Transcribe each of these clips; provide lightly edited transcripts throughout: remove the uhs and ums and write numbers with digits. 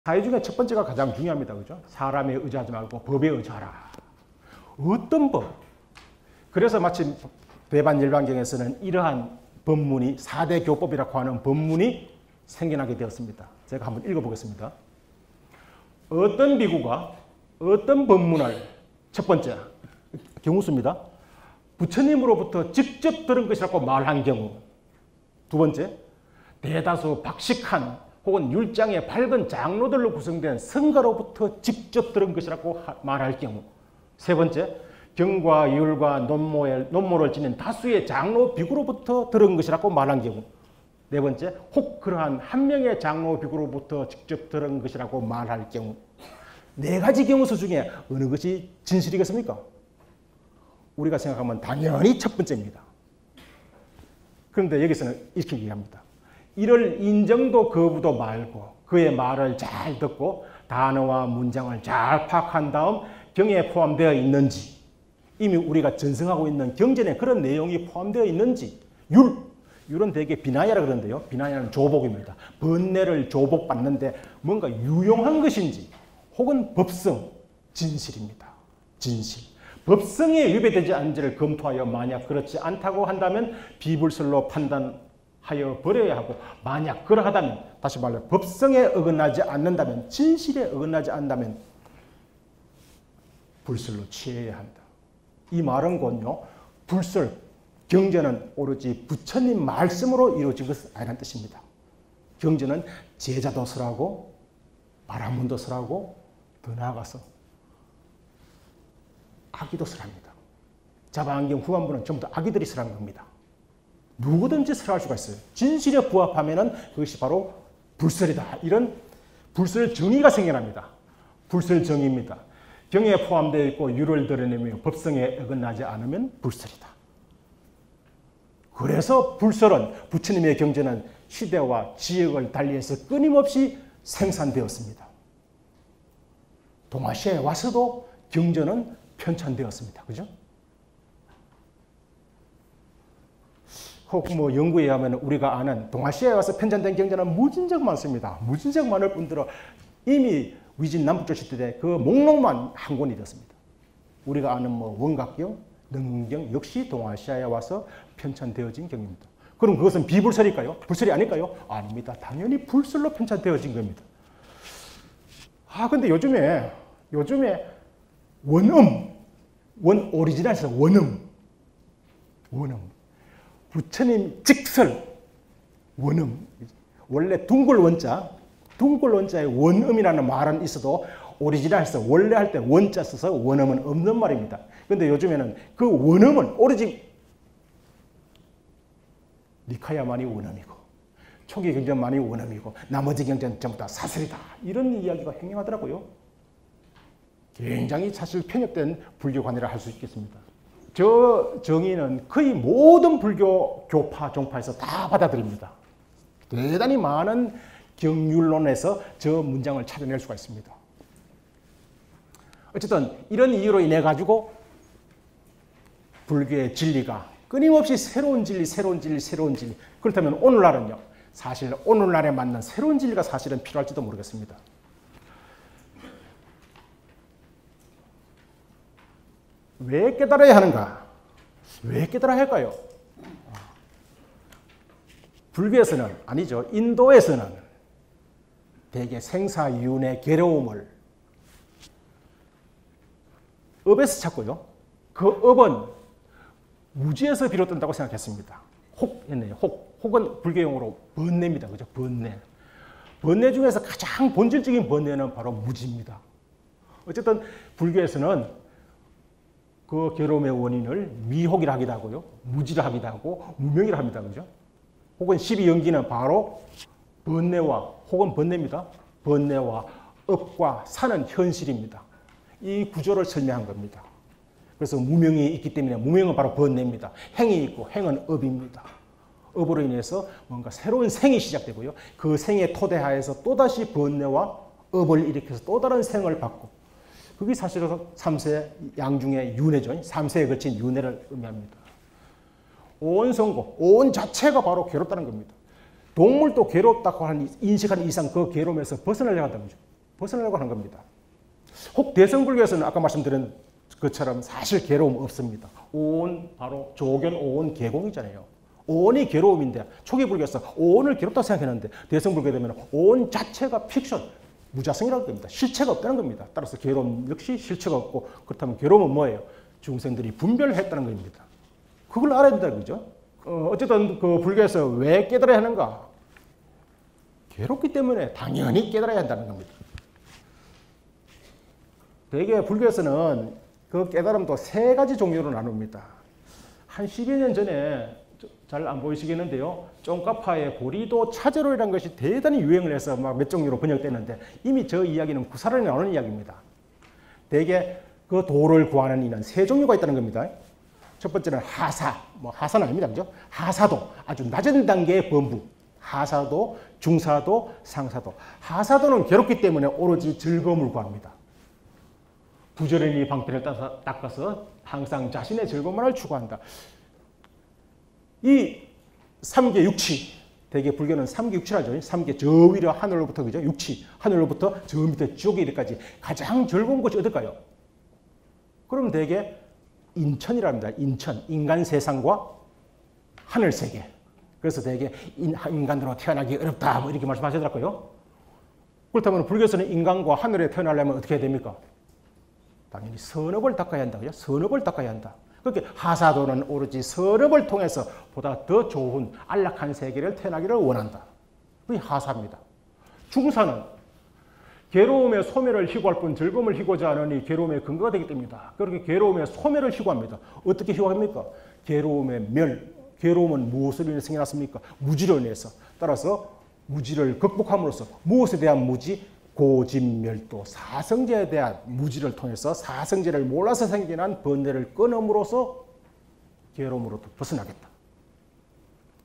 사회 중에 첫 번째가 가장 중요합니다. 그죠? 사람에 의지하지 말고 법에 의지하라. 어떤 법? 그래서 마침 대반일반경에서는 이러한 법문이 4대 교법이라고 하는 법문이 생겨나게 되었습니다. 제가 한번 읽어보겠습니다. 어떤 비구가 어떤 법문을 첫 번째 경우수입니다. 부처님으로부터 직접 들은 것이라고 말한 경우, 두 번째 대다수 박식한 혹은 율장의 밝은 장로들로 구성된 성가로부터 직접 들은 것이라고 말할 경우, 세 번째 경과 율과 논모를 지닌 다수의 장로 비구로부터 들은 것이라고 말한 경우, 네 번째 혹 그러한 한 명의 장로 비구로부터 직접 들은 것이라고 말할 경우, 네 가지 경우수 중에 어느 것이 진실이겠습니까? 우리가 생각하면 당연히 첫 번째입니다. 그런데 여기서는 이렇게 얘기합니다. 이를 인정도 거부도 말고 그의 말을 잘 듣고 단어와 문장을 잘 파악한 다음 경에 포함되어 있는지, 이미 우리가 전승하고 있는 경전에 그런 내용이 포함되어 있는지, 율은 대개 비나야라 그러는데요. 비나야는 조복입니다. 번뇌를 조복받는데 뭔가 유용한 것인지, 혹은 법성, 진실입니다. 진실. 법성에 위배되지 않은지를 검토하여 만약 그렇지 않다고 한다면 비불설로 판단하여 버려야 하고, 만약 그러하다면, 다시 말해 법성에 어긋나지 않는다면, 진실에 어긋나지 않는다면 불설로 취해야 한다. 이 말은 곧요, 불설, 경전은 오로지 부처님 말씀으로 이루어진 것은 아니라는 뜻입니다. 경전은 제자도 설하고 바라문도 설하고 더 나아가서 아기도 설합니다. 자바안경 후반부는 전부 다 아기들이 설한 겁니다. 누구든지 설할 수가 있어요. 진실에 부합하면 그것이 바로 불설이다. 이런 불설 정의가 생겨납니다. 불설 정의입니다. 경에 포함되어 있고 율을 드러내며 법성에 어긋나지 않으면 불설이다. 그래서 불설은, 부처님의 경전은 시대와 지역을 달리해서 끊임없이 생산되었습니다. 동아시아에 와서도 경전은 편찬되었습니다. 그죠? 혹 연구에 의하면 우리가 아는 동아시아에 와서 편찬된 경전은 무진적 많습니다. 무진적 많을 뿐더러 이미 위진 남북조 시대 그 목록만 한 권이 되었습니다. 우리가 아는 원각경, 능경 역시 동아시아에 와서 편찬되어진 경입니다. 그럼 그것은 비불설일까요? 불설이 아닐까요? 아닙니다. 당연히 불설로 편찬되어진 겁니다. 근데 요즘에 원 오리지널에서 원음, 부처님 직설, 원음. 원래 둥글 원자에 원음이라는 말은 있어도 오리지널에서 원래 할 때 원자 써서 원음은 없는 말입니다. 그런데 요즘에는 그 원음은 오로지 니카야만이 원음이고 초기 경전만이 원음이고 나머지 경전 전부 다 사설이다. 이런 이야기가 행행하더라고요. 굉장히 사실 편협된 불교관이라 할 수 있겠습니다. 저 정의는 거의 모든 불교 교파, 종파에서 다 받아들입니다. 대단히 많은 경율론에서 저 문장을 찾아낼 수가 있습니다. 어쨌든 이런 이유로 인해 가지고 불교의 진리가 끊임없이 새로운 진리. 그렇다면 오늘날은요. 사실 오늘날에 맞는 새로운 진리가 사실은 필요할지도 모르겠습니다. 왜 깨달아야 하는가? 왜 깨달아야 할까요? 불교에서는, 아니죠. 인도에서는 대개 생사윤의 괴로움을 업에서 찾고요. 그 업은 무지에서 비롯된다고 생각했습니다. 혹했네요. 혹은 불교용어로 번뇌입니다. 그죠? 번뇌. 번뇌 중에서 가장 본질적인 번뇌는 바로 무지입니다. 어쨌든 불교에서는 그 괴로움의 원인을 미혹이라 하기도 하고요. 무지라 하기도 하고 무명이라 합니다. 그죠? 혹은 12연기는 바로 번뇌와, 혹은 번뇌입니다. 번뇌와 업과 사는 현실입니다. 이 구조를 설명한 겁니다. 그래서 무명이 있기 때문에 무명은 바로 번뇌입니다. 행이 있고 행은 업입니다. 업으로 인해서 뭔가 새로운 생이 시작되고요. 그 생의 토대하에서 또다시 번뇌와 업을 일으켜서 또 다른 생을 받고, 그게 사실은 3세 양중의 윤회죠. 3세에 걸친 윤회를 의미합니다. 온 성고, 온 자체가 바로 괴롭다는 겁니다. 동물도 괴롭다고 인식하는 이상 그 괴로움에서 벗어나려고 한다는 거죠. 벗어나려고 하는 겁니다. 혹 대승불교에서는 아까 말씀드린 것처럼 사실 괴로움 없습니다. 오온 바로 조견 오온 개공이잖아요. 오온이 괴로움인데 초기 불교에서 오온을 괴롭다고 생각했는데 대승불교에 되면 오온 자체가 픽션, 무자성이라는 겁니다. 실체가 없다는 겁니다. 따라서 괴로움 역시 실체가 없고 그렇다면 괴로움은 뭐예요? 중생들이 분별했다는 겁니다. 그걸 알아야 된다 그죠? 어쨌든 그 불교에서 왜 깨달아야 하는가? 괴롭기 때문에 당연히 깨달아야 한다는 겁니다. 대개 불교에서는 그 깨달음도 세 가지 종류로 나눕니다. 한 10여 년 전에 잘 안 보이시겠는데요. 쫑카파의 보리도 차저로라는 것이 대단히 유행을 해서 막 몇 종류로 번역됐는데 이미 저 이야기는 구사론에 나오는 이야기입니다. 대개 그 도를 구하는 이는 세 종류가 있다는 겁니다. 첫 번째는 하사, 하사는 아닙니다. 그죠? 하사도, 아주 낮은 단계의 범부. 하사도, 중사도, 상사도. 하사도는 괴롭기 때문에 오로지 즐거움을 구합니다. 부지런히 방편을 닦아서 항상 자신의 즐거움만을 추구한다. 이 삼계 육치, 대개 불교는 삼계 육치라죠. 삼계 저 위로 하늘로부터 그죠? 육치, 하늘로부터 저 밑에 지옥에 이르기까지 가장 즐거운 곳이 어딜까요? 그럼 대개 인천이랍니다. 인천, 인간 세상과 하늘 세계. 그래서 대개 인간으로 태어나기 어렵다 뭐 이렇게 말씀하시더라고요. 그렇다면 불교에서는 인간과 하늘에 태어나려면 어떻게 해야 됩니까? 당연히 선업을 닦아야 한다고요. 선업을 닦아야 한다. 그렇게 하사도는 오로지 선업을 통해서 보다 더 좋은 안락한 세계를 태어나기를 원한다. 그게 하사입니다. 중사는 괴로움의 소멸을 희구할 뿐 즐거움을 희구하지 않으니 괴로움의 근거가 되기 때문이다. 그렇게 괴로움의 소멸을 희구합니다. 어떻게 희구합니까? 괴로움의 멸. 괴로움은 무엇으로 인해 생겨났습니까? 무지로 인해서. 따라서 무지를 극복함으로써 무엇에 대한 무지? 고진멸도, 사성제에 대한 무지를 통해서 사성제를 몰라서 생겨난 번뇌를 끊음으로써 괴로움으로부터 벗어나겠다.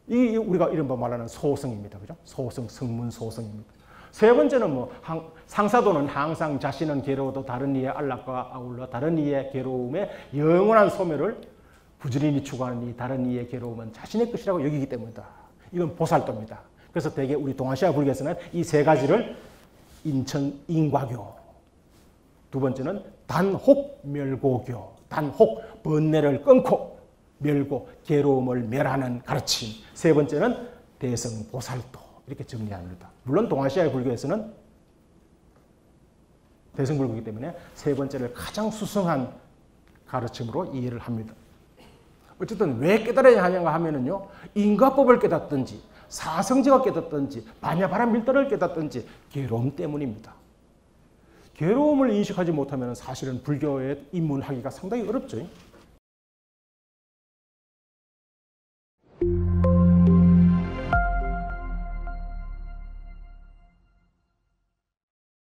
이 우리가 이른바 말하는 소성입니다. 그죠? 소성, 성문 소성입니다. 세 번째는 상사도는 항상 자신은 괴로워도 다른 이의 안락과 아울러 다른 이의 괴로움의 영원한 소멸을 부지런히 추구하는 이 다른 이의 괴로움은 자신의 것이라고 여기기 때문이다. 이건 보살도입니다. 그래서 대개 우리 동아시아 불교에서는 이 세 가지를 인천 인과교, 두 번째는 단혹 멸고교, 단혹 번뇌를 끊고 멸고 괴로움을 멸하는 가르침, 세 번째는 대성보살도 이렇게 정리합니다. 물론 동아시아의 불교에서는 대성불교이기 때문에 세 번째를 가장 수승한 가르침으로 이해를 합니다. 어쨌든 왜 깨달아야 하는가 하면은요, 인과법을 깨닫든지 사성제가 깨닫든지 반야바람 밀도를 깨닫든지 괴로움 때문입니다. 괴로움을 인식하지 못하면 사실은 불교에 입문하기가 상당히 어렵죠.